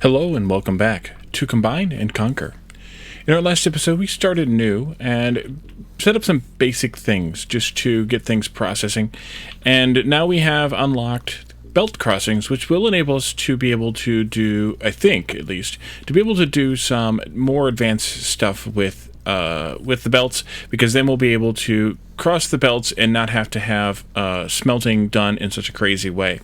Hello and welcome back to Combine and Conquer. In our last episode, we started new and set up some basic things just to get things processing. And now we have unlocked belt crossings, which will enable us to be able to do, I think at least, to be able to do some more advanced stuff with the belts, because then we'll be able to cross the belts and not have to have smelting done in such a crazy way.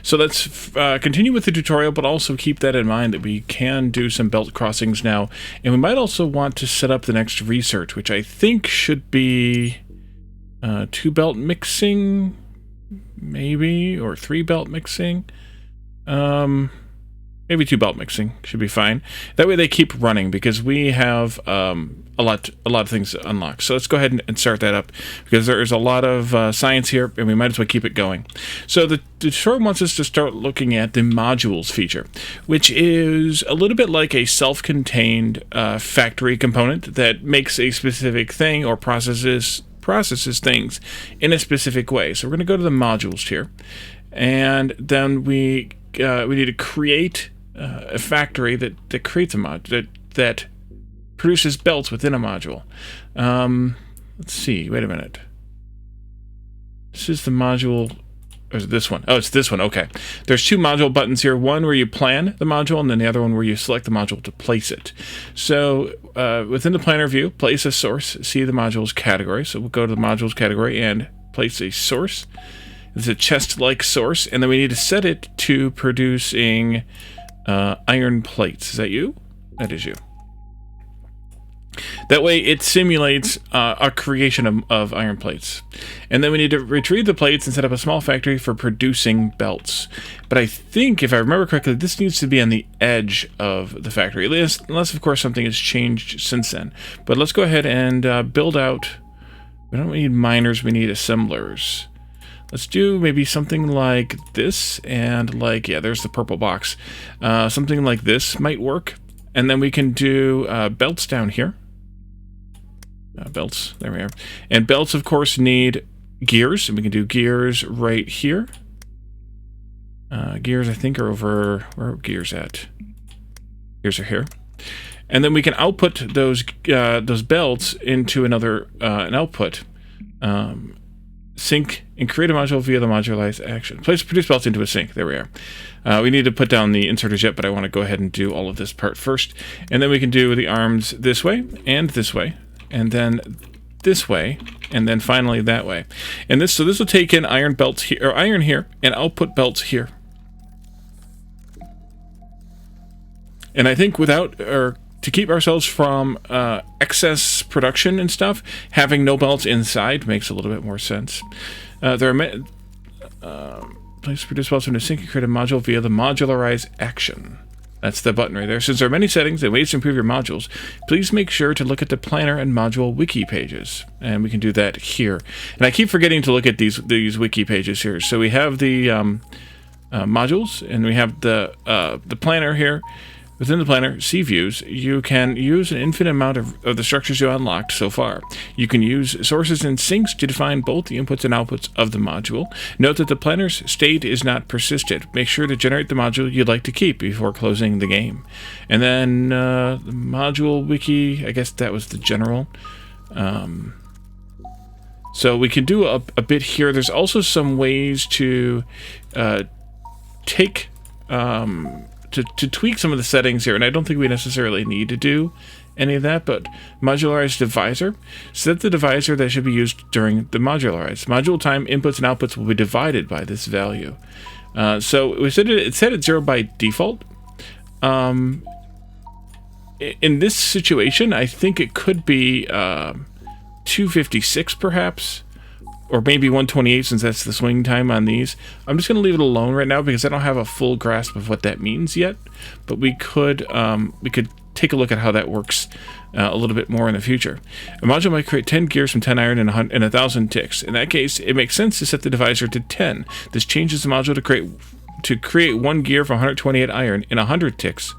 So let's continue with the tutorial, but also keep that in mind that we can do some belt crossings now, and we might also want to set up the next research, which I think should be 2 belt mixing, maybe, or 3 belt mixing. Maybe 2 belt mixing should be fine. That way they keep running, because we have a lot of things unlocked. So let's go ahead and start that up, because there's a lot of science here, and we might as well keep it going. So the tutorial wants us to start looking at the modules feature, which is a little bit like a self-contained factory component that makes a specific thing or processes things in a specific way. So we're going to go to the modules here, and then we need to create a factory that creates a mod that produces belts within a module. Let's see. Wait a minute. This is the module. Or is it this one? Oh, it's this one. Okay. There's 2 module buttons here. One where you plan the module, and then the other one where you select the module to place it. So within the planner view, place a source. See the modules category. So we'll go to the modules category and place a source. It's a chest-like source, and then we need to set it to producing iron plates. Is that you? That is you. That way it simulates a creation of iron plates. And then we need to retrieve the plates and set up a small factory for producing belts. But I think, if I remember correctly, this needs to be on the edge of the factory, unless of course something has changed since then. But let's go ahead and build out. We don't need miners, we need assemblers. Let's do maybe something like this, and yeah, there's the purple box. Something like this might work. And then we can do belts down here. Belts, there we are. And belts, of course, need gears, and we can do gears right here. Gears, I think, are over... Where are gears at? Gears are here. And then we can output those belts into another an output. Sync and create a module via the modularized action. Produce belts into a sync. There we are. We need to put down the inserters yet, but I want to go ahead and do all of this part first. And then we can do the arms this way, and then this way, and then finally that way. And so this will take in iron belts here, or iron here, and output belts here. And I think to keep ourselves from excess production and stuff, having no belts inside makes a little bit more sense. Place produce belts into sync and create a module via the modularized action. That's the button right there. Since there are many settings and ways to improve your modules, please make sure to look at the planner and module wiki pages. And we can do that here. And I keep forgetting to look at these wiki pages here. So we have the modules, and we have the planner here. Within the planner, see views, you can use an infinite amount of the structures you unlocked so far. You can use sources and sinks to define both the inputs and outputs of the module. Note that the planner's state is not persisted. Make sure to generate the module you'd like to keep before closing the game. And then the module wiki, I guess that was the general. So we can do a bit here. There's also some ways to to tweak some of the settings here, and I don't think we necessarily need to do any of that, but modularized divisor. Set the divisor that should be used during the modularized. Module time inputs and outputs will be divided by this value. So we set it's set at 0 by default. In this situation, I think it could be 256 perhaps, or maybe 128, since that's the swing time on these. I'm just going to leave it alone right now because I don't have a full grasp of what that means yet. But we could take a look at how that works a little bit more in the future. A module might create 10 gears from 10 iron and 1,000 ticks. In that case, it makes sense to set the divisor to 10. This changes the module to create 1 gear from 128 iron and 100 ticks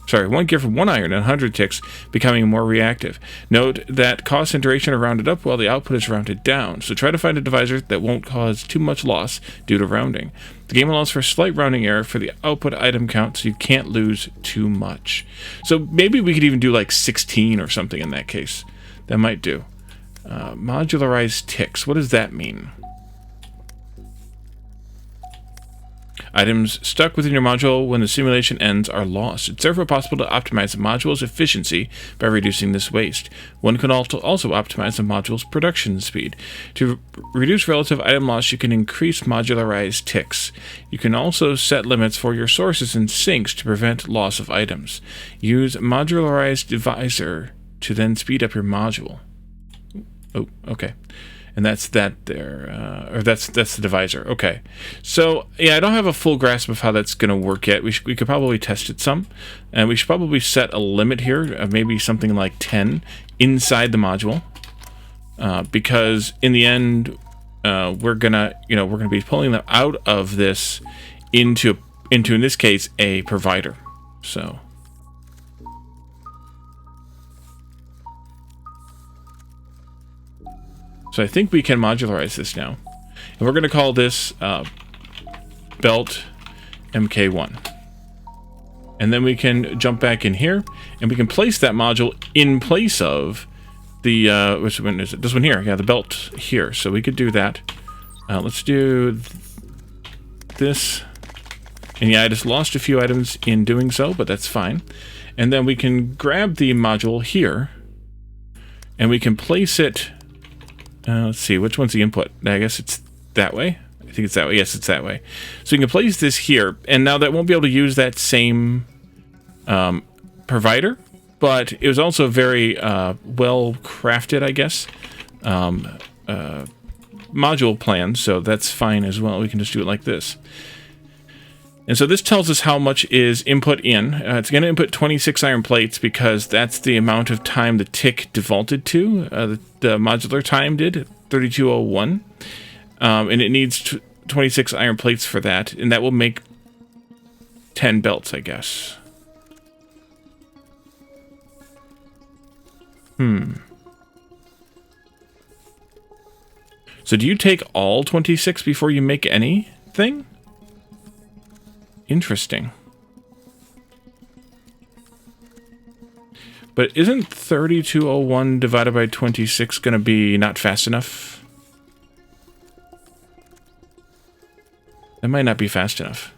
Sorry, 1 gear for 1 iron and 100 ticks, becoming more reactive. Note that cost and duration are rounded up while the output is rounded down, so try to find a divisor that won't cause too much loss due to rounding. The game allows for a slight rounding error for the output item count, so you can't lose too much. So maybe we could even do like 16 or something in that case. That might do. Modularized ticks, what does that mean? Items stuck within your module when the simulation ends are lost. It's therefore possible to optimize the module's efficiency by reducing this waste. One can also optimize the module's production speed. To reduce relative item loss, you can increase modularized ticks. You can also set limits for your sources and sinks to prevent loss of items. Use modularized divisor to then speed up your module. Oh, okay. And that's that there, or that's the divisor. Okay, so yeah, I don't have a full grasp of how that's going to work yet. We could probably test it some, and we should probably set a limit here of maybe something like 10 inside the module, because in the end, we're gonna be pulling them out of this into in this case a provider. So. So I think we can modularize this now. And we're going to call this belt MK1. And then we can jump back in here, and we can place that module in place of the, which one is it? This one here. Yeah, the belt here. So we could do that. Let's do this. And yeah, I just lost a few items in doing so, but that's fine. And then we can grab the module here, and we can place it. Let's see, which one's the input? I guess it's that way. I think it's that way. Yes, it's that way. So you can place this here, and now that won't be able to use that same provider, but it was also very well crafted, I guess, module plan, so that's fine as well. We can just do it like this. And so this tells us how much is input in. It's going to input 26 iron plates because that's the amount of time the tick defaulted to. The modular time did, 3201. And it needs 26 iron plates for that. And that will make 10 belts, I guess. So do you take all 26 before you make anything? Interesting. But isn't 3201 divided by 26 going to be not fast enough? That might not be fast enough.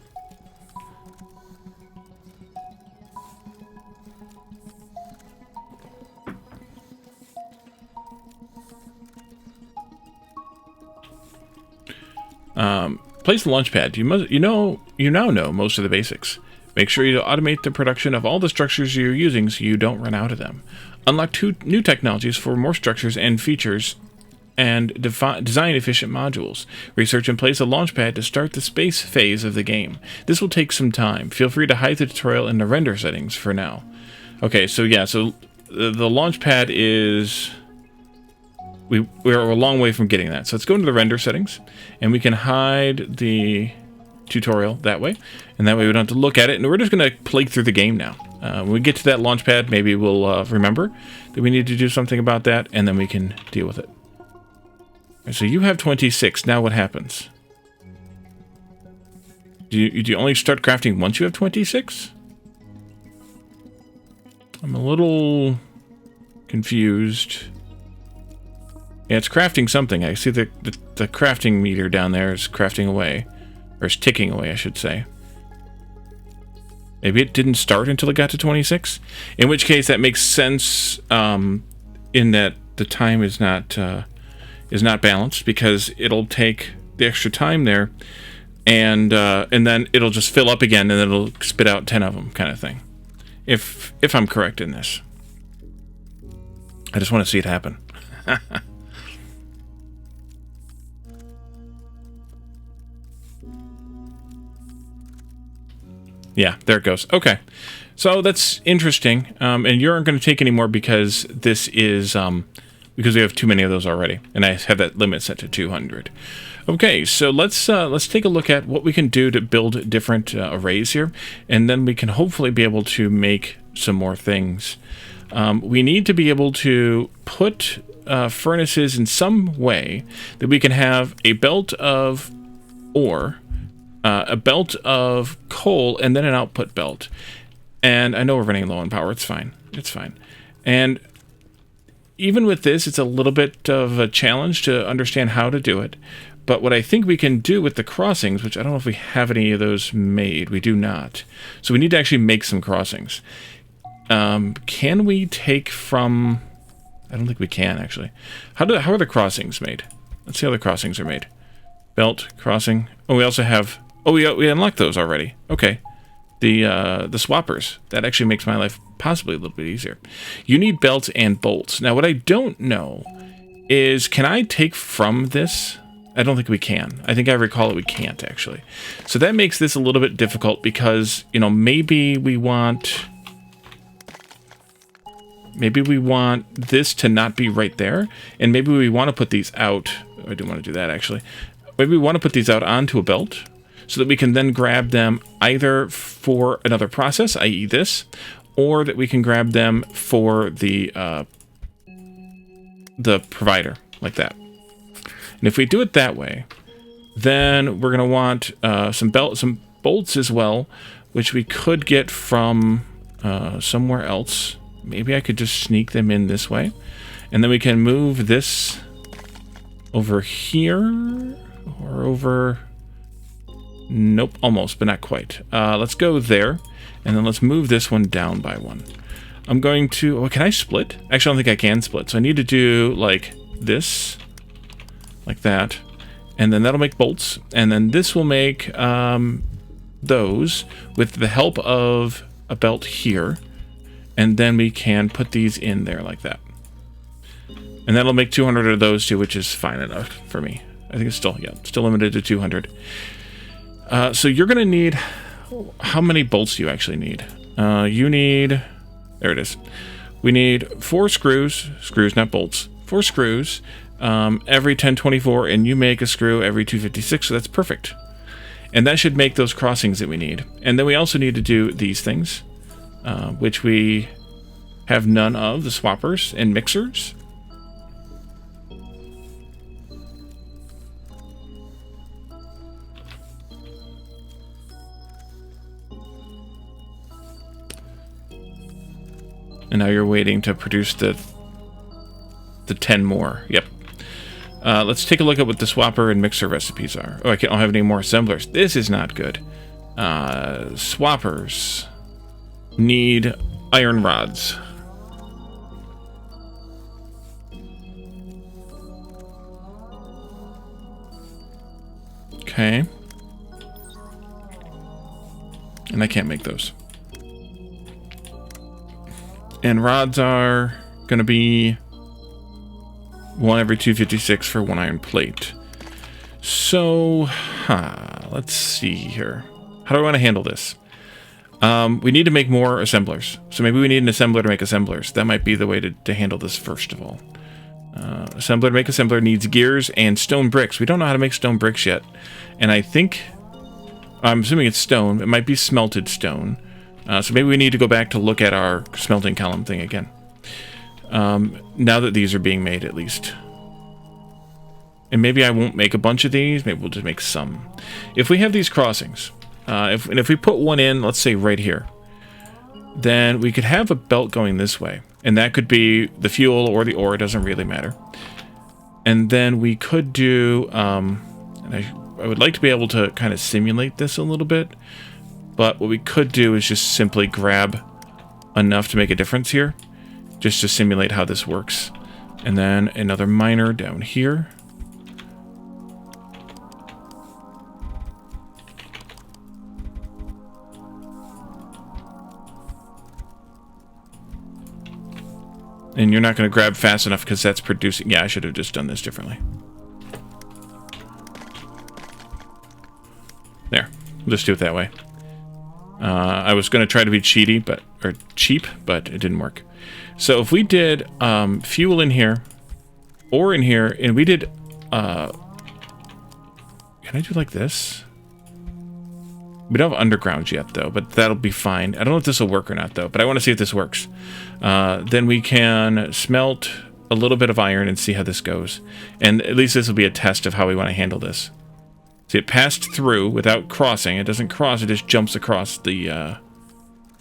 Place the launch pad. You now know most of the basics. Make sure you automate the production of all the structures you're using so you don't run out of them. Unlock 2 new technologies for more structures and features, and design efficient modules. Research and place a launch pad to start the space phase of the game. This will take some time. Feel free to hide the tutorial in the render settings for now. Okay, so yeah, so the launch pad is... We're a long way from getting that. So let's go into the render settings, and we can hide the tutorial that way, and that way we don't have to look at it, and we're just going to play through the game now. When we get to that launch pad, maybe we'll remember that we need to do something about that, and then we can deal with it. So you have 26. Now what happens? Do you only start crafting once you have 26? I'm a little confused. Yeah, it's crafting something. I see the crafting meter down there is crafting away. Or is ticking away, I should say. Maybe it didn't start until it got to 26? In which case, that makes sense in that the time is not balanced, because it'll take the extra time there, and then it'll just fill up again, and then it'll spit out 10 of them, kind of thing. If I'm correct in this. I just want to see it happen. Yeah, there it goes. Okay, so that's interesting. And you aren't going to take any more because this is because we have too many of those already, and I have that limit set to 200. Okay, so let's take a look at what we can do to build different arrays here, and then we can hopefully be able to make some more things. We need to be able to put furnaces in some way that we can have a belt of ore, a belt of coal, and then an output belt. And I know we're running low on power. It's fine. It's fine. And even with this, it's a little bit of a challenge to understand how to do it. But what I think we can do with the crossings, which I don't know if we have any of those made. We do not. So we need to actually make some crossings. Can we take from... I don't think we can, actually. How are the crossings made? Let's see how the crossings are made. Belt, crossing. Oh, we also have... Oh, we unlocked those already. Okay. The swappers. That actually makes my life possibly a little bit easier. You need belts and bolts. Now, what I don't know is, can I take from this? I don't think we can. I think I recall it we can't, actually. So that makes this a little bit difficult because, you know, maybe we want this to not be right there, and maybe we want to put these out. I didn't want to do that, actually. Maybe we want to put these out onto a belt so that we can then grab them either for another process, i.e. this, or that we can grab them for the provider, like that. And if we do it that way, then we're going to want some bolts as well, which we could get from somewhere else. Maybe I could just sneak them in this way. And then we can move this over here or over... Nope, almost, but not quite. Let's go there, and then let's move this one down by one. I'm going to... Oh, can I split? Actually, I don't think I can split. So I need to do like this, like that, and then that'll make bolts, and then this will make those with the help of a belt here. And then we can put these in there like that. And that'll make 200 of those too, which is fine enough for me. I think it's still, yeah, still limited to 200. So you're going to need... How many bolts do you actually need? You need... There it is. We need 4 screws. Screws, not bolts. 4 screws every 1024, and you make a screw every 256, so that's perfect. And that should make those crossings that we need. And then we also need to do these things. Which we have none of, the swappers and mixers. And now you're waiting to produce the 10 more. Yep. Let's take a look at what the swapper and mixer recipes are. Oh, I don't have any more assemblers. This is not good. Swappers need iron rods. Okay. And I can't make those. And rods are going to be 1 every 256 for 1 iron plate. So, let's see here. How do I want to handle this? We need to make more assemblers. So maybe we need an assembler to make assemblers. That might be the way to handle this first of all. Assembler to make assembler needs gears and stone bricks. We don't know how to make stone bricks yet. And I think... I'm assuming it's stone. It might be smelted stone. So maybe we need to go back to look at our smelting column thing again. Now that these are being made, at least. And maybe I won't make a bunch of these. Maybe we'll just make some. If we have these crossings... if we put one in, let's say right here, then we could have a belt going this way. And that could be the fuel or the ore, it doesn't really matter. And then we could do, and I would like to be able to kind of simulate this a little bit. But what we could do is just simply grab enough to make a difference here. Just to simulate how this works. And then another miner down here. And you're not going to grab fast enough because that's producing... Yeah, I should have just done this differently. There. We'll just do it that way. I was going to try to be cheap, but it didn't work. So if we did fuel in here, ore in here, and we did, can I do like this? We don't have underground yet, though, but that'll be fine. I don't know if this will work or not, though, but I want to see if this works. Then we can smelt a little bit of iron and see how this goes. And at least this will be a test of how we want to handle this. See, it passed through without crossing. It doesn't cross, it just jumps across the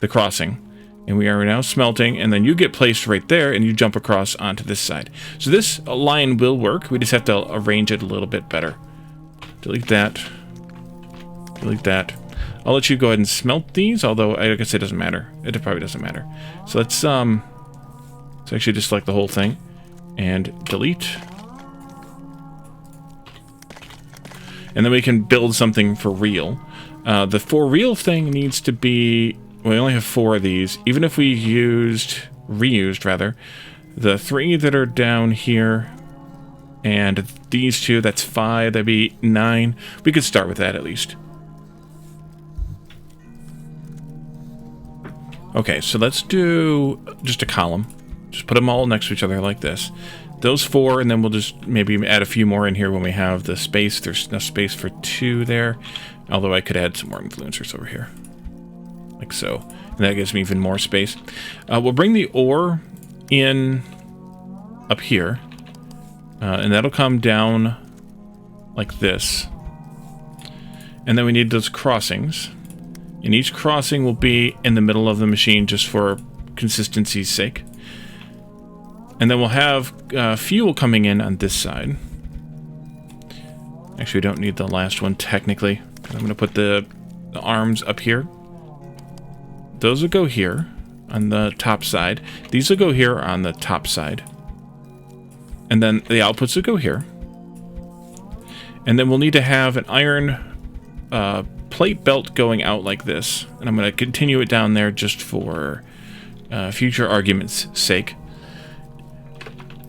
crossing. And we are now smelting, and then you get placed right there, and you jump across onto this side. So this line will work. We just have to arrange it a little bit better. Delete that. Delete that. I'll let you go ahead and smelt these, although I guess it doesn't matter. It probably doesn't matter. So let's actually just select the whole thing and delete. And then we can build something for real. The for real thing needs to be... We only have 4 of these. Even if we reused rather, the 3 that are down here and these 2, that's 5, that'd be 9. We could start with that at least. Okay, so let's do just a column. Just put them all next to each other like this. Those 4, and then we'll just maybe add a few more in here when we have the space. There's enough space for 2 there, although I could add some more influencers over here. Like so. And that gives me even more space. We'll bring the ore in up here. And that'll come down like this. And then we need those crossings. And each crossing will be in the middle of the machine just for consistency's sake. And then we'll have fuel coming in on this side. Actually, we don't need the last one technically. I'm going to put the arms up here. Those will go here on the top side. These will go here on the top side. And then the outputs will go here. And then we'll need to have an iron plate belt going out like this. And I'm going to continue it down there just for future argument's sake.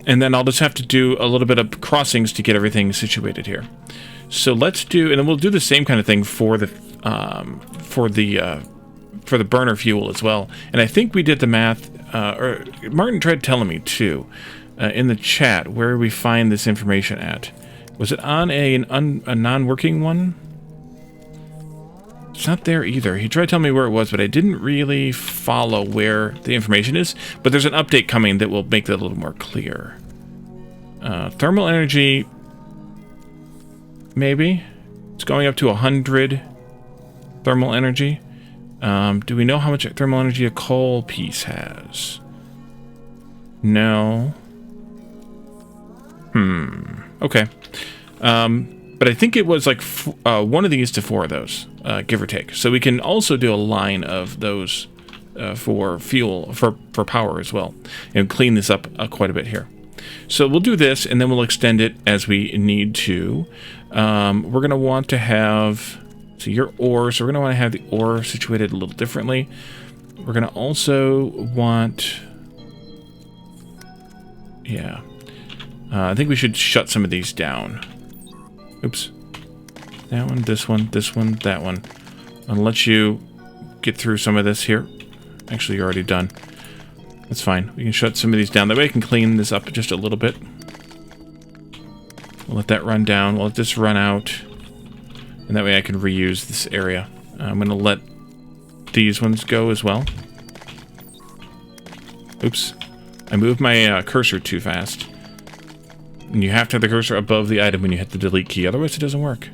And then I'll just have to do a little bit of crossings to get everything situated here. So let's do, and then we'll do the same kind of thing for the burner fuel as well. And I think we did the math, or Martin tried telling me too, in the chat where we find this information at. Was it on a non-working one? It's not there either. He tried telling me where it was, but I didn't really follow where the information is. But there's an update coming that will make that a little more clear. Thermal energy, maybe. It's going up to 100 thermal energy. Do we know how much thermal energy a coal piece has? No. Okay. But I think it was like one of these to 4 of those, give or take. So we can also do a line of those for fuel, for power as well. And clean this up quite a bit here. So we'll do this, and then we'll extend it as we need to. We're going to want to have... So your ore, so we're going to want to have the ore situated a little differently. We're going to also want... Yeah. I think we should shut some of these down. Oops. That one, this one, that one. I'll let you get through some of this here. Actually, you're already done. That's fine. We can shut some of these down. That way I can clean this up just a little bit. We'll let that run down. We'll let this run out. And that way I can reuse this area. I'm going to let these ones go as well. Oops. I moved my cursor too fast. And you have to have the cursor above the item when you hit the delete key, otherwise it doesn't work.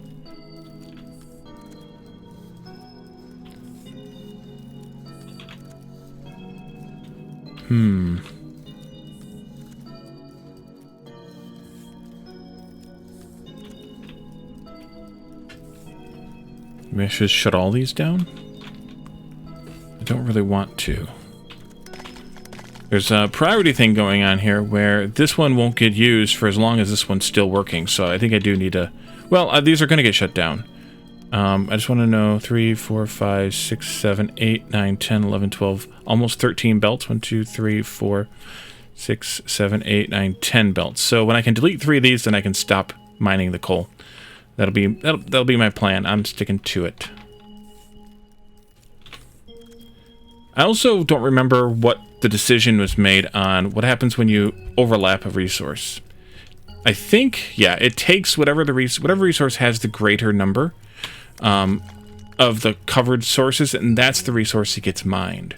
Maybe I should shut all these down? I don't really want to. There's a priority thing going on here where this one won't get used for as long as this one's still working. So I think I do need to... Well, these are going to get shut down. I just want to know 3, 4, 5, 6, 7, 8, 9, 10, 11, 12, almost 13 belts. 1, 2, 3, 4, 6, 7, 8, 9, 10 belts. So when I can delete 3 of these, then I can stop mining the coal. That'll be my plan. I'm sticking to it. I also don't remember what the decision was made on what happens when you overlap a resource. I think, yeah, it takes whatever resource has the greater number of the covered sources, and that's the resource that gets mined.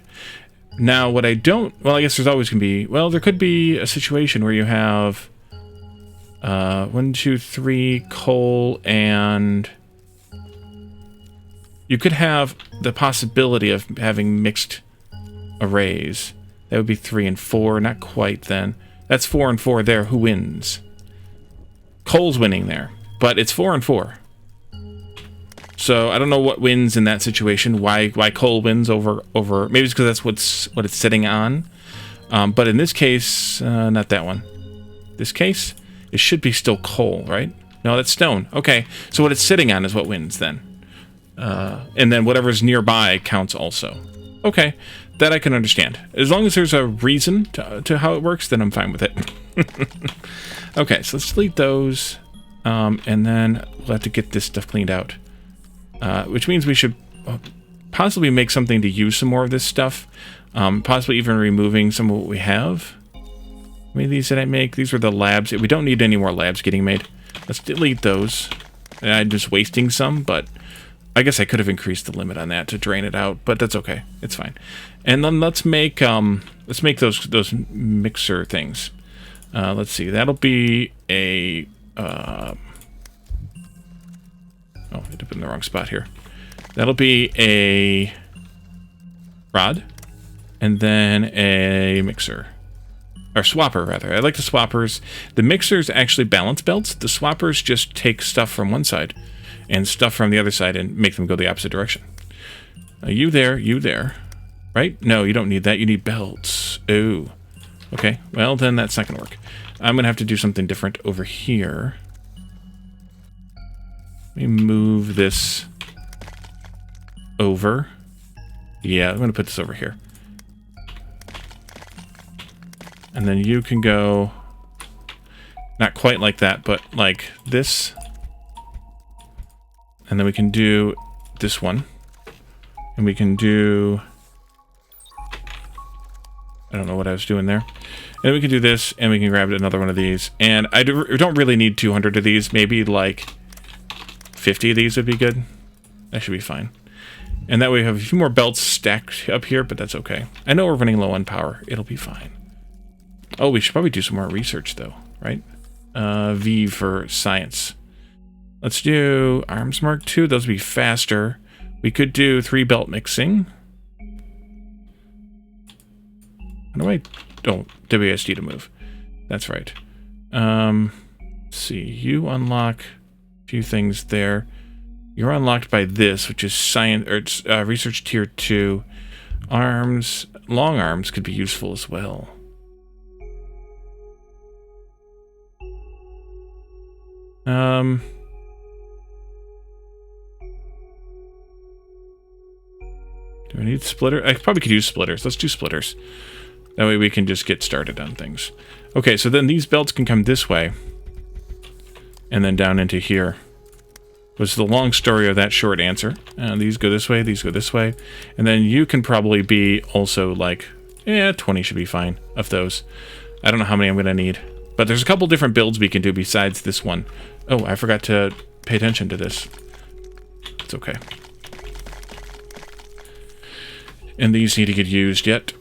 Now, what I don't... Well, I guess there's always going to be... Well, there could be a situation where you have 1, 2, 3 coal, and you could have the possibility of having mixed arrays. That would be 3 and 4. Not quite, then. That's 4 and 4 there. Who wins? Coal's winning there, but it's 4 and 4. So I don't know what wins in that situation. Why coal wins over maybe it's because that's what it's sitting on. But in this case, not that one. This case, it should be still coal, right? No, that's stone. Okay, so what it's sitting on is what wins then. And then whatever's nearby counts also. Okay, that I can understand. As long as there's a reason to how it works, then I'm fine with it. Okay, so let's delete those. And then we'll have to get this stuff cleaned out. Which means we should possibly make something to use some more of this stuff. Possibly even removing some of what we have. How many of these did I make? These were the labs. We don't need any more labs getting made. Let's delete those. I'm just wasting some, but I guess I could have increased the limit on that to drain it out, but that's okay. It's fine. And then let's make those mixer things. Let's see. That'll be a oh, I ended up in the wrong spot here. That'll be a rod, and then a mixer. Or swapper, rather. I like the swappers. The mixers actually balance belts. The swappers just take stuff from one side and stuff from the other side and make them go the opposite direction. You there. Right? No, you don't need that. You need belts. Ooh. Okay, well, then that's not going to work. I'm going to have to do something different over here. Let me move this over. Yeah, I'm going to put this over here. And then you can go, not quite like that, but like this. And then we can do this one. And we can do, I don't know what I was doing there. And we can do this, and we can grab another one of these. And I don't really need 200 of these. Maybe like 50 of these would be good. That should be fine. And that way we have a few more belts stacked up here, but that's okay. I know we're running low on power. It'll be fine. Oh, we should probably do some more research, though, right? V for science. Let's do arms mark II. Those would be faster. We could do 3 belt mixing. How do I... Oh, WSD to move. That's right. Let's see. You unlock a few things there. You're unlocked by this, which is science or research tier 2. Arms, long arms could be useful as well. Do I need splitter? I probably could use splitters. Let's do splitters. That way we can just get started on things. Okay, so then these belts can come this way. And then down into here. Was the long story of that short answer. These go this way, these go this way. And then you can probably be also like, 20 should be fine of those. I don't know how many I'm going to need. But there's a couple different builds we can do besides this one. Oh, I forgot to pay attention to this. It's okay. And these need to get used yet.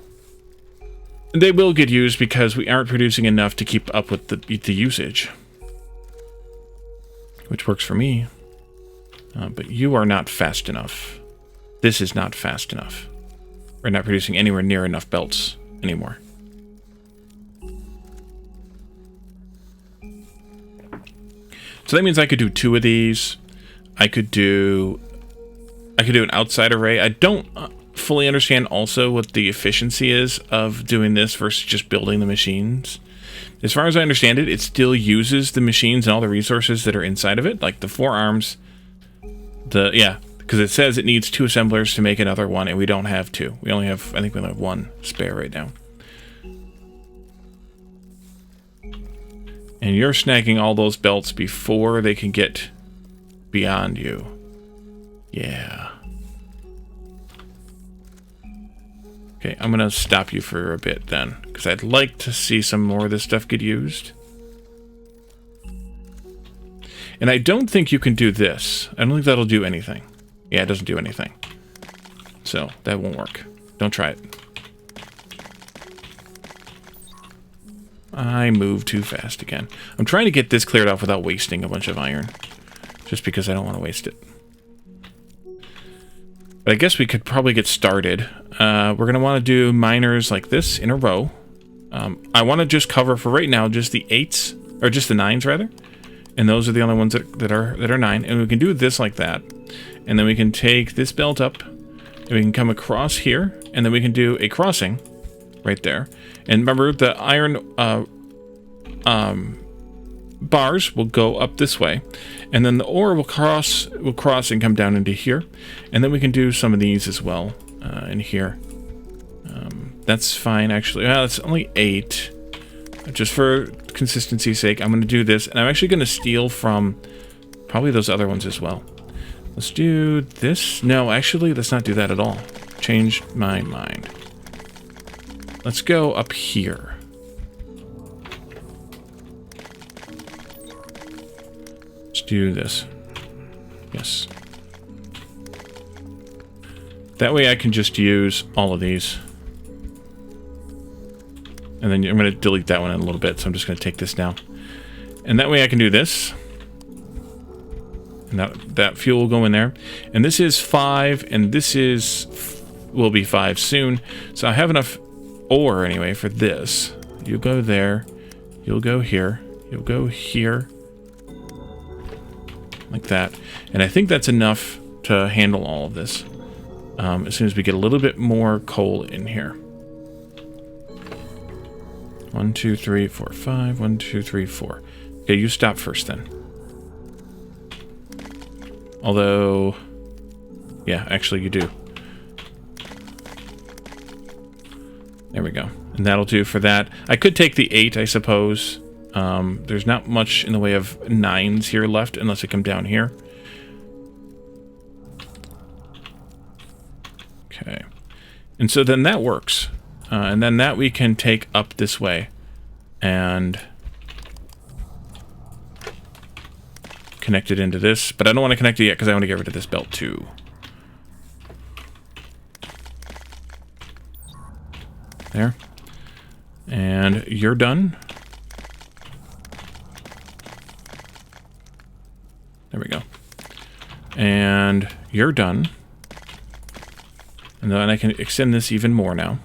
They will get used because we aren't producing enough to keep up with the usage. Which works for me. But you are not fast enough. This is not fast enough. We're not producing anywhere near enough belts anymore. So that means I could do 2 of these. I could do an outside array. I don't fully understand also what the efficiency is of doing this versus just building the machines. As far as I understand it, it still uses the machines and all the resources that are inside of it, like the 4 arms. Because it says it needs 2 assemblers to make another one, and we don't have 2. We only have, I think we only have 1 spare right now. And you're snagging all those belts before they can get beyond you. Yeah. Okay, I'm going to stop you for a bit then, because I'd like to see some more of this stuff get used. And I don't think you can do this. I don't think that'll do anything. Yeah, it doesn't do anything. So, that won't work. Don't try it. I moved too fast again. I'm trying to get this cleared off without wasting a bunch of iron. Just because I don't want to waste it. But I guess we could probably get started. We're going to want to do miners like this in a row. I want to just cover for right now just the 8s, or just the 9s rather. And those are the only ones that are 9. And we can do this like that. And then we can take this belt up. And we can come across here. And then we can do a crossing right there. And remember, the iron bars will go up this way. And then the ore will cross and come down into here. And then we can do some of these as well in here. That's fine, actually. Well, it's only 8. Just for consistency's sake, I'm going to do this. And I'm actually going to steal from probably those other ones as well. Let's do this. No, actually, let's not do that at all. Changed my mind. Let's go up here. Let's do this. Yes. That way I can just use all of these. And then I'm going to delete that one in a little bit, so I'm just going to take this now. And that way I can do this. And that fuel will go in there. And this is 5, and this will be 5 soon. So I have enough ore anyway for this. You go there. You'll go here. You'll go here. Like that. And I think that's enough to handle all of this. As soon as we get a little bit more coal in here. 1, 2, 3, 4, 5. 1, 2, 3, 4. Okay, you stop first then. Although, yeah, actually you do. There we go. And that'll do for that. I could take the 8, I suppose. There's not much in the way of 9s here left, unless I come down here. Okay. And so then that works. And then that we can take up this way. And connect it into this. But I don't want to connect it yet, because I want to get rid of this belt too. There. And you're done. There we go. And you're done. And then I can extend this even more now.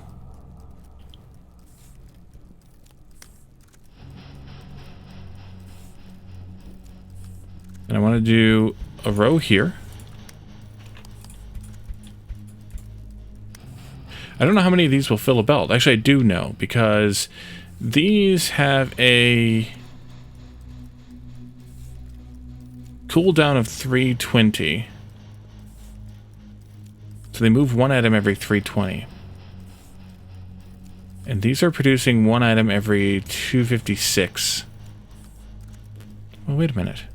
And I want to do a row here. I don't know how many of these will fill a belt. Actually, I do know, because these have a cooldown of 320. So they move 1 item every 320. And these are producing 1 item every 256. Well, wait a minute.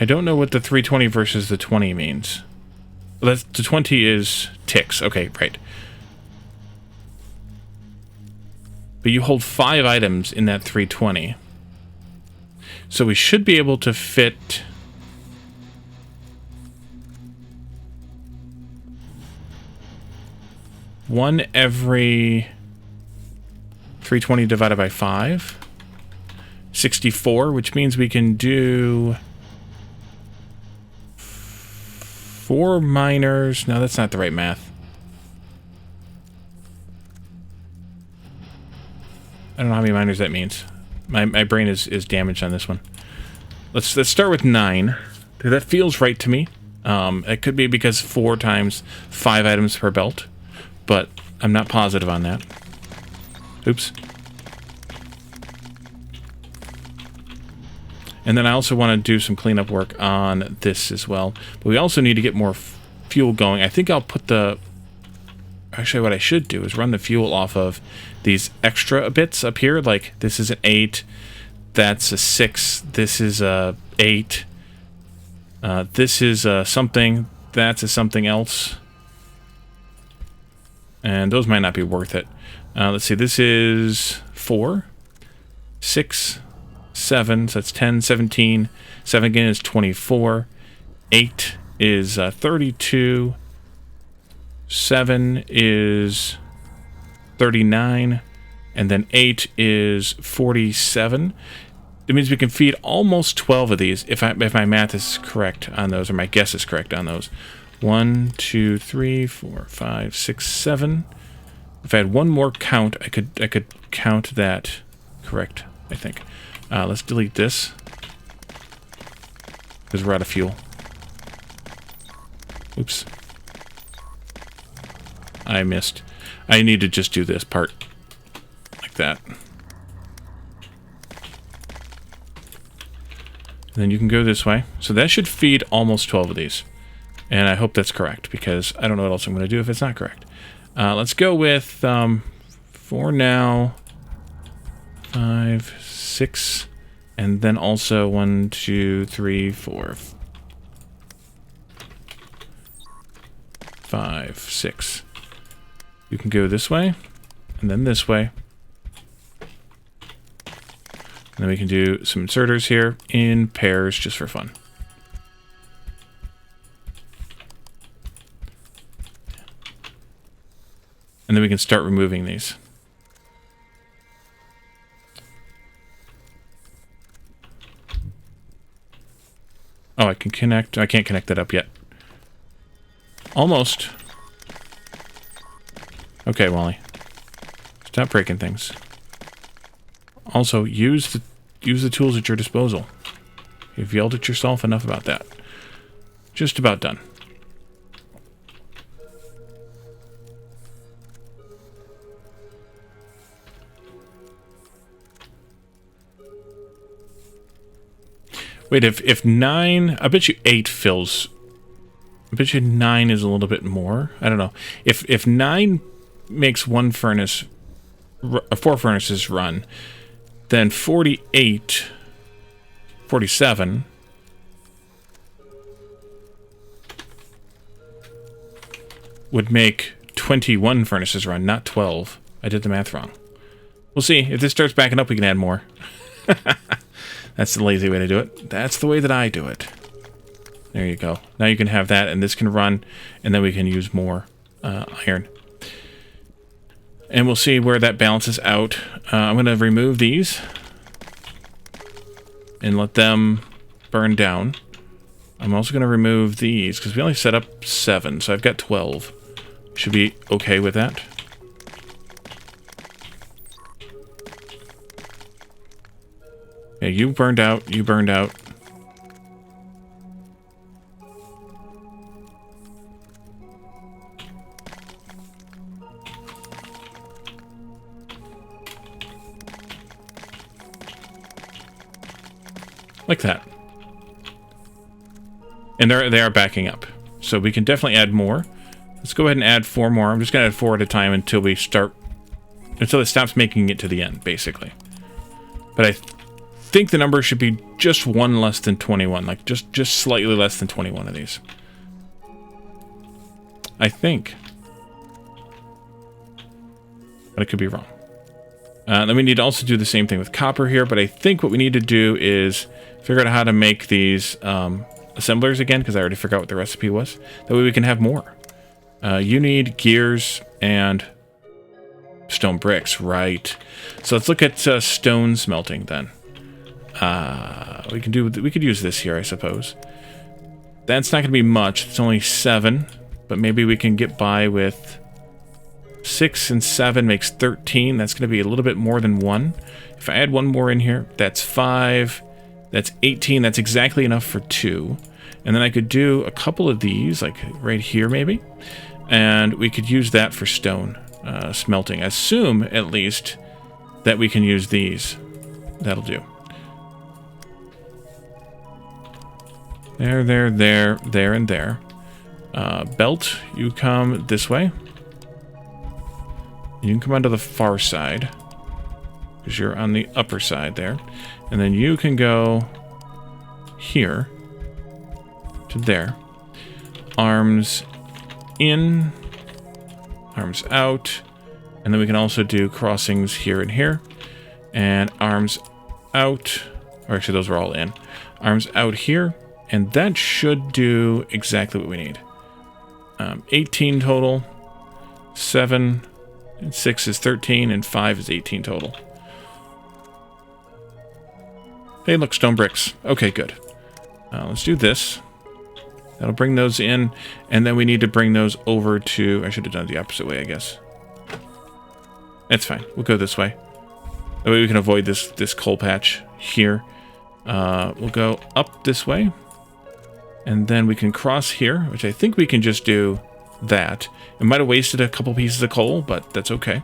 I don't know what the 320 versus the 20 means. Well, the 20 is ticks. Okay, right. But you hold 5 items in that 320. So we should be able to fit... one every 320 divided by 5. 64, which means we can do... 4 miners. No, that's not the right math. I don't know how many miners that means. My brain is damaged on this one. Let's start with 9. That feels right to me. It could be because 4 times 5 items per belt, but I'm not positive on that. Oops. And then I also want to do some cleanup work on this as well. But we also need to get more fuel going. I think I'll put the... Actually, what I should do is run the fuel off of these extra bits up here. Like, this is an 8. That's a 6. This is a 8. This is something. That's a something else. And those might not be worth it. Let's see. This is 4. 6, 7, so that's 10, 17. 7 again is 24. 8 is 32. 7 is 39. And then 8 is 47. It means we can feed almost 12 of these, if my math is correct on those, or my guess is correct on those. 1, 2, 3, 4, 5, 6, 7. If I had one more count, I could count that correct, I think. Let's delete this, because we're out of fuel. Oops. I missed. I need to just do this part. Like that. And then you can go this way. So that should feed almost 12 of these. And I hope that's correct, because I don't know what else I'm going to do if it's not correct. Let's go with, for now, 5, 6, and then also 1, 2, 3, 4, 5, 6. You can go this way, and then this way. And then we can do some inserters here in pairs just for fun. And then we can start removing these. Oh, I can connect. I can't connect that up yet. Almost. Okay, Wally. Stop breaking things. Also, use the tools at your disposal. You've yelled at yourself enough about that. Just about done. Wait, if 9... I bet you 8 fills... I bet you 9 is a little bit more. I don't know. If 9 makes one furnace... 4 furnaces run, then 48... 47... would make 21 furnaces run, not 12. I did the math wrong. We'll see. If this starts backing up, we can add more. That's the lazy way to do it. That's the way that I do it. There you go. Now you can have that, and this can run, and then we can use more iron. And we'll see where that balances out. I'm going to remove these and let them burn down. I'm also going to remove these, because we only set up 7, so I've got 12. Should be okay with that. Yeah, you burned out, you burned out. Like that. And they are backing up. So we can definitely add more. Let's go ahead and add 4 more. I'm just going to add 4 at a time until we start... until it stops making it to the end, basically. But I think the number should be just 1 less than 21. Like, just slightly less than 21 of these. I think. But I could be wrong. Then we need to also do the same thing with copper here, but I think what we need to do is figure out how to make these assemblers again, because I already forgot what the recipe was. That way we can have more. You need gears and stone bricks, right? So let's look at stone smelting then. We could use this here, I suppose. That's not going to be much. It's only 7, but maybe we can get by with 6 and 7 makes 13. That's going to be a little bit more than 1. If I add 1 more in here, that's 5. That's 18. That's exactly enough for 2. And then I could do a couple of these, like right here maybe. And we could use that for stone smelting. Assume, at least, that we can use these. That'll do. There, and there. Belt, you come this way. You can come onto the far side, because you're on the upper side there. And then you can go here to there. Arms in, arms out. And then we can also do crossings here and here. And arms out. Or actually, those were all in. Arms out here. And that should do exactly what we need. 18 total. 7 and 6 is 13, and 5 is 18 total. Hey, look, stone bricks. Okay, good. Let's do this. That'll bring those in, and then we need to bring those over to... I should have done it the opposite way, I guess. That's fine. We'll go this way. That way we can avoid this coal patch here. We'll go up this way, and then we can cross here, which I think we can just do that. It might have wasted a couple pieces of coal, but that's okay.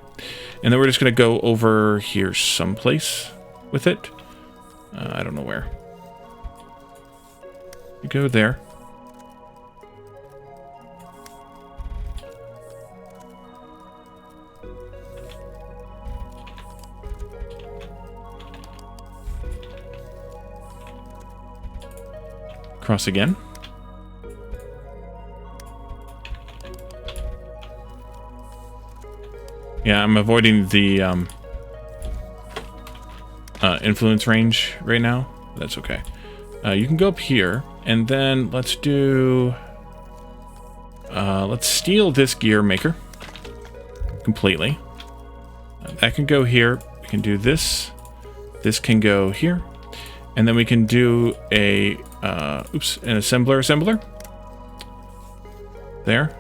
And then we're just going to go over here someplace with it. I don't know where. You go there. Cross again. Yeah, I'm avoiding the influence range right now. That's okay. You can go up here, and then let's do... let's steal this gear maker completely. That can go here. We can do this. This can go here. And then we can do a... an assembler. There.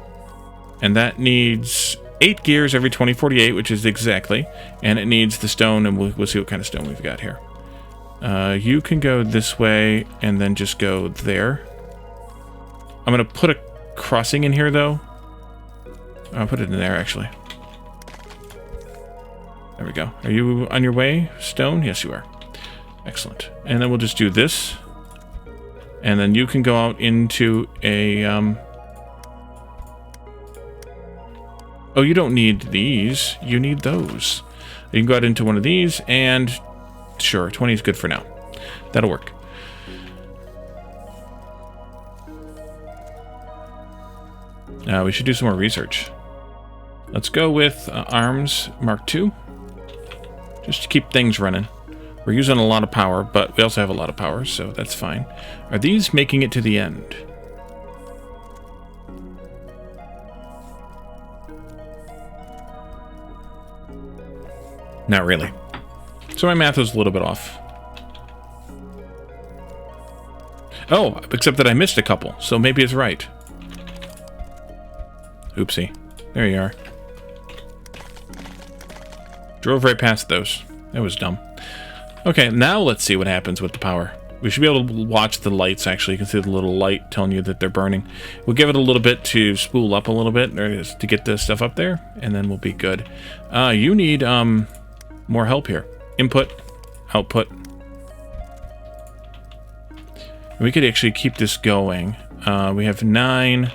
And that needs 8 gears every 2048, which is exactly. And it needs the stone, and we'll see what kind of stone we've got here. You can go this way, and then just go there. I'm going to put a crossing in here, though. I'll put it in there, actually. There we go. Are you on your way, stone? Yes, you are. Excellent. And then we'll just do this. And then you can go out into a... Oh, you don't need these. You need those. You can go out into one of these, and... Sure, 20 is good for now. That'll work. We should do some more research. Let's go with arms Mark II. Just to keep things running. We're using a lot of power, but we also have a lot of power, so that's fine. Are these making it to the end? Not really. So my math was a little bit off. Oh, except that I missed a couple, so maybe it's right. Oopsie. There you are. Drove right past those. That was dumb. Okay, now let's see what happens with the power. We should be able to watch the lights, actually. You can see the little light telling you that they're burning. We'll give it a little bit to spool up a little bit, or to get the stuff up there, and then we'll be good. You need more help here. Input, output. We could actually keep this going. We have 9,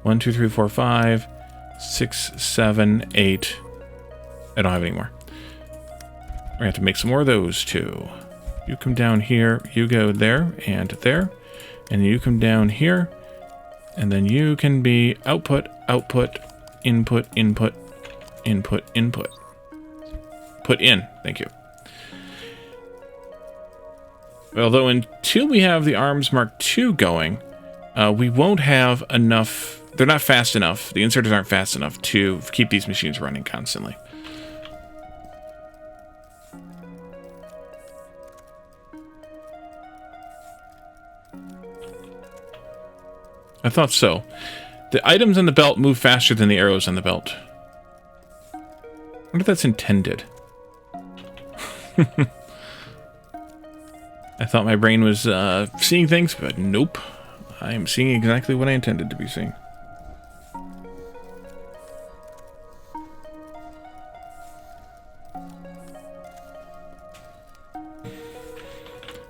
1, 2, 3, 4, 5, 6, 7, 8. I don't have any more. We're going to have to make some more of those, too. You come down here, you go there, and you come down here, and then you can be output, output, input, input, input, input. Put in, thank you. Although until we have the arms Mark II going, we won't have enough, they're not fast enough, the inserters aren't fast enough to keep these machines running constantly. I thought so. The items on the belt move faster than the arrows on the belt. I wonder if that's intended. I thought my brain was seeing things, but nope. I am seeing exactly what I intended to be seeing.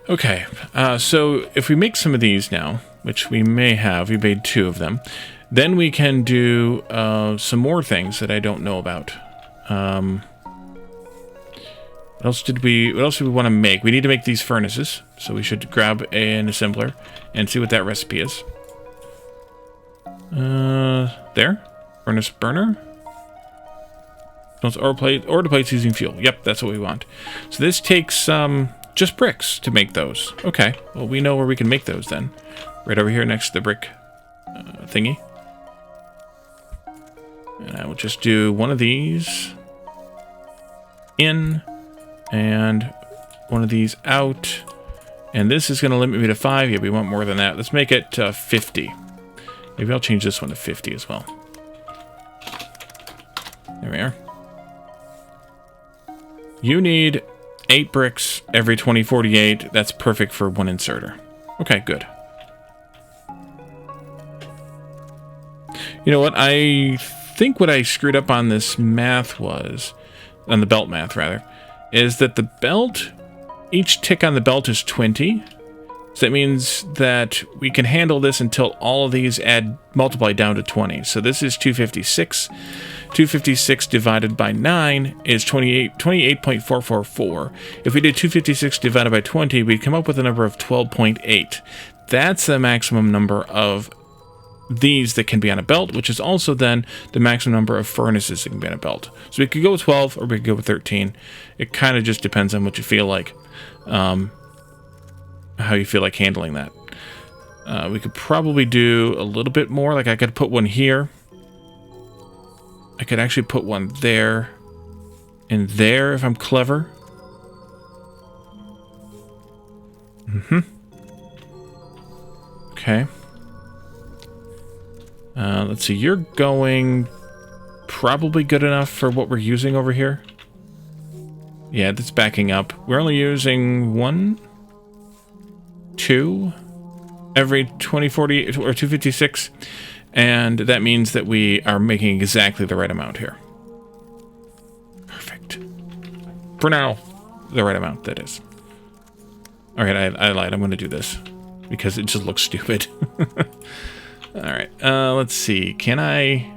Okay, so if we make some of these now, which we may have, we made 2 of them, then we can do some more things that I don't know about. What else did we want to make? We need to make these furnaces, so we should grab an assembler and see what that recipe is. There? Furnace burner? Ore plates using fuel. Yep, that's what we want. So this takes just bricks to make those. Okay, well, we know where we can make those then. Right over here next to the brick thingy. And I will just do one of these in and one of these out. And this is going to limit me to 5. Yeah, we want more than that. Let's make it 50. Maybe I'll change this one to 50 as well. There we are. You need 8 bricks every 2048. That's perfect for one inserter. Okay, good. You know what? I think what I screwed up on this math was, on the belt math rather, is that the belt, each tick on the belt is 20. So that means that we can handle this until all of these multiply down to 20. So this is 256. 256 divided by 9 is 28.444. If we did 256 divided by 20, we'd come up with a number of 12.8. That's the maximum number of these that can be on a belt, which is also then the maximum number of furnaces that can be on a belt. So we could go with 12 or we could go with 13. It kind of just depends on what you feel like. How you feel like handling that. We could probably do a little bit more. Like I could put one here. I could actually put one there and there if I'm clever. Okay. Let's see. You're going probably good enough for what we're using over here. Yeah, that's backing up. We're only using 1, 2 every 2040 or 256, and that means that we are making exactly the right amount here. Perfect. For now, the right amount, that is. Alright, I lied. I'm going to do this because it just looks stupid. Alright, let's see. Can I?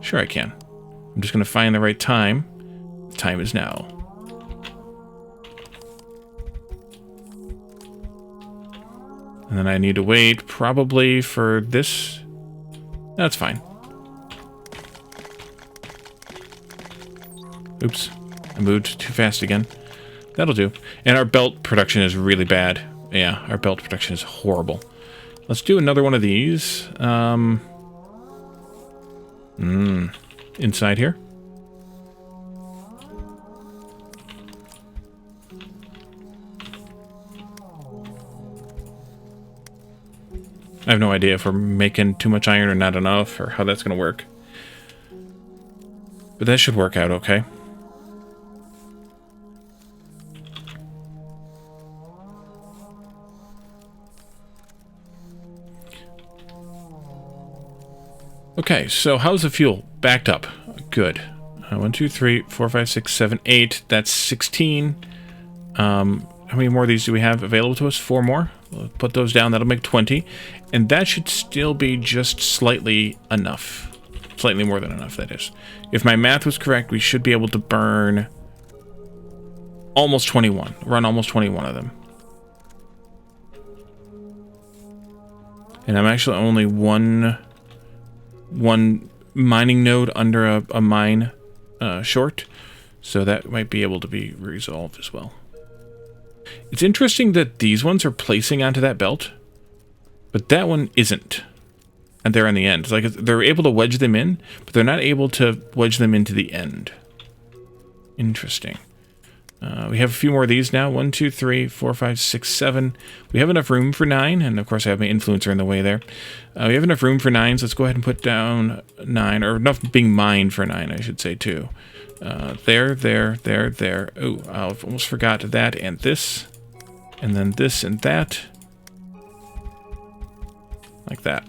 Sure I can. I'm just going to find the right time. The time is now. And then I need to wait probably for this. That's fine. Oops. I moved too fast again. That'll do. And our belt production is really bad. Yeah, our belt production is horrible. Let's do another one of these. Inside here. I have no idea if we're making too much iron or not enough, or how that's going to work. But that should work out okay. Okay, so how's the fuel? Backed up. Good. 1, 2, 3, 4, 5, 6, 7, 8. That's 16. How many more of these do we have available to us? 4 more. We'll put those down. That'll make 20. And that should still be just slightly enough. Slightly more than enough, that is. If my math was correct, we should be able to burn almost 21. Run almost 21 of them. And I'm actually only one mining node under a mine short. So that might be able to be resolved as well. It's interesting that these ones are placing onto that belt, but that one isn't. And they're on the end. It's like they're able to wedge them in, but they're not able to wedge them into the end. Interesting. We have a few more of these now. 1, 2, 3, 4, 5, 6, 7. We have enough room for 9, and of course I have my influencer in the way there. We have enough room for 9, so let's go ahead and put down 9, or enough being mined for 9, I should say, too. There. Oh, I almost forgot that and this. And then this and that. Like that.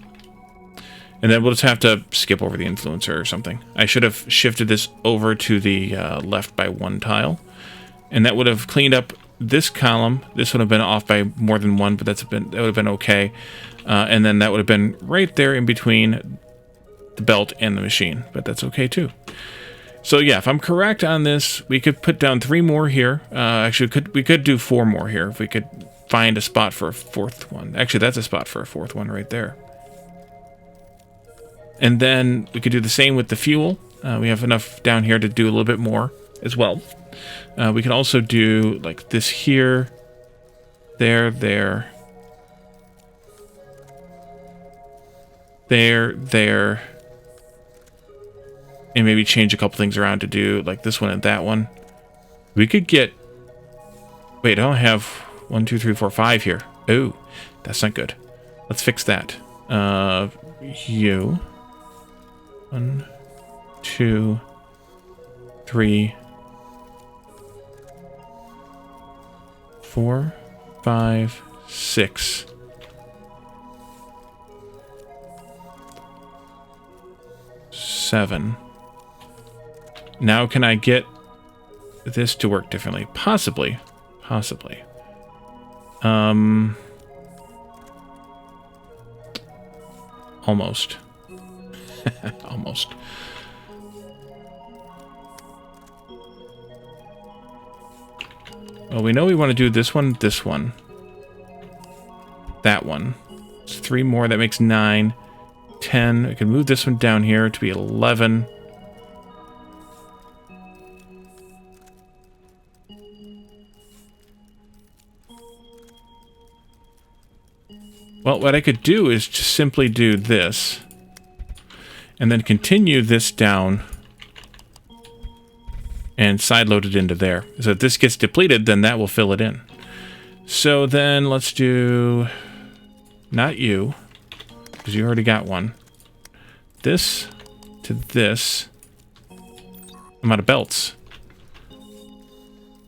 And then we'll just have to skip over the influencer or something. I should have shifted this over to the left by 1 tile. And that would have cleaned up this column. This would have been off by more than 1, but that would have been okay. And then that would have been right there in between the belt and the machine. But that's okay too. So yeah, if I'm correct on this, we could put down 3 more here. Actually, we could do 4 more here if we could find a spot for a 4th one. Actually, that's a spot for a 4th one right there. And then we could do the same with the fuel. We have enough down here to do a little bit more as well. We can also do like this here, there, there, there, and maybe change a couple things around to do like this one and that one. We could get... Wait, I don't have 1, 2, 3, 4, 5 here. Oh, that's not good. Let's fix that. You. 1, 2, 3, 4, 5, 6. Seven. Now can I get this to work differently? Possibly. Possibly. Almost. Almost. Well, we know we want to do this one, that one. It's 3 more, that makes 9, 10. We can move this one down here to be 11. Well, what I could do is just simply do this, and then continue this down and sideload it into there. So if this gets depleted, then that will fill it in. So then let's do, not you, because you already got one. This to this. I'm out of belts.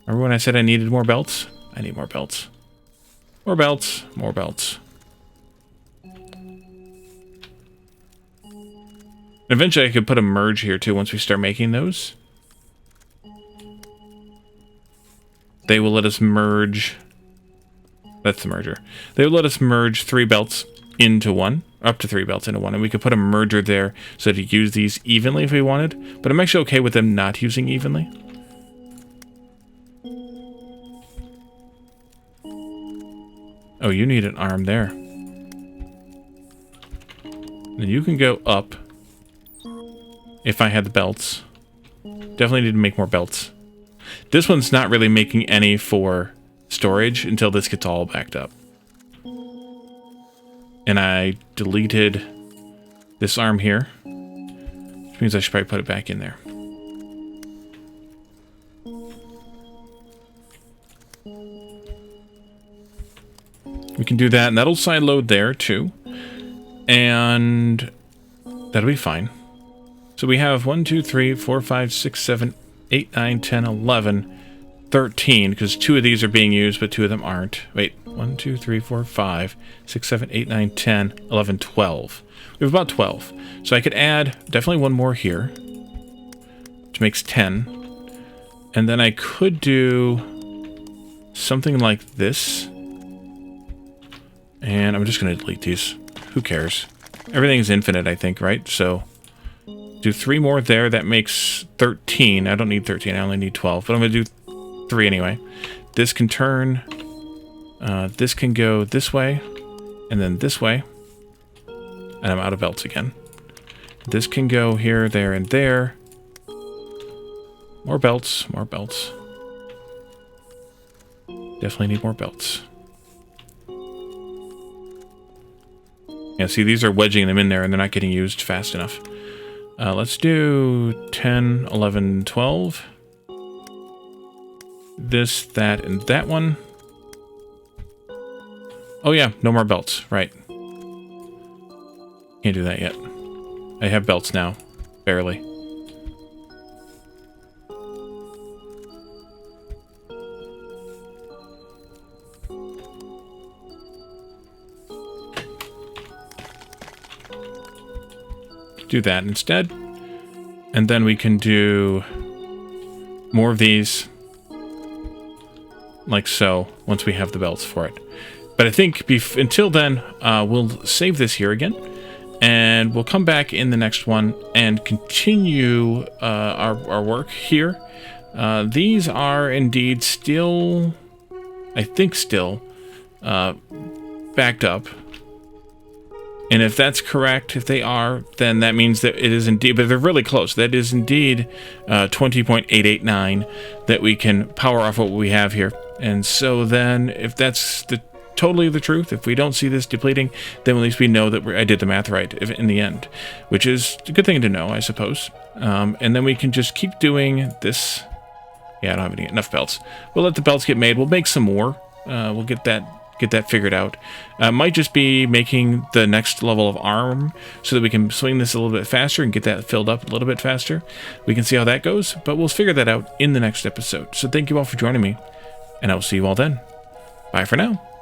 Remember when I said I needed more belts? I need more belts. More belts, more belts. Eventually I could put a merge here too once we start making those. They will let us merge... That's the merger. They will let us merge 3 belts into one. Up to 3 belts into one. And we could put a merger there so to use these evenly if we wanted. But I'm actually okay with them not using evenly. Oh, you need an arm there. Then you can go up. If I had the belts. Definitely need to make more belts. This one's not really making any for storage until this gets all backed up. And I deleted this arm here. Which means I should probably put it back in there. We can do that, and that'll sideload there too. And that'll be fine. So we have 1, 2, 3, 4, 5, 6, 7, 8, 9, 10, 11, 13, because 2 of these are being used, but 2 of them aren't. Wait, 1, 2, 3, 4, 5, 6, 7, 8, 9, 10, 11, 12. We have about 12. So I could add definitely one more here, which makes 10. And then I could do something like this. And I'm just going to delete these. Who cares? Everything is infinite, I think, right? So... do 3 more there. That makes 13. I don't need 13. I only need 12. But I'm going to do 3 anyway. This can turn. This can go this way. And then this way. And I'm out of belts again. This can go here, there, and there. More belts. More belts. Definitely need more belts. Yeah, see, these are wedging them in there and they're not getting used fast enough. Let's do 10, 11, 12. This, that, and that one. Oh yeah, no more belts. Right. Can't do that yet. I have belts now. Barely. Do that instead. And then we can do more of these like so once we have the belts for it. But I think until then, we'll save this here again, and we'll come back in the next one and continue our work here. These are indeed still, I think still, backed up. And if that's correct, if they are, then that means that it is indeed, but they're really close. That is indeed 20.889 that we can power off what we have here. And so then if that's totally the truth, if we don't see this depleting, then at least we know that I did the math right in the end, which is a good thing to know, I suppose. And then we can just keep doing this. Yeah, I don't have enough belts. We'll let the belts get made. We'll make some more. We'll get that figured out. Might just be making the next level of arm so that we can swing this a little bit faster and get that filled up a little bit faster. We can see how that goes, but we'll figure that out in the next episode. So thank you all for joining me, and I will see you all then. Bye for now.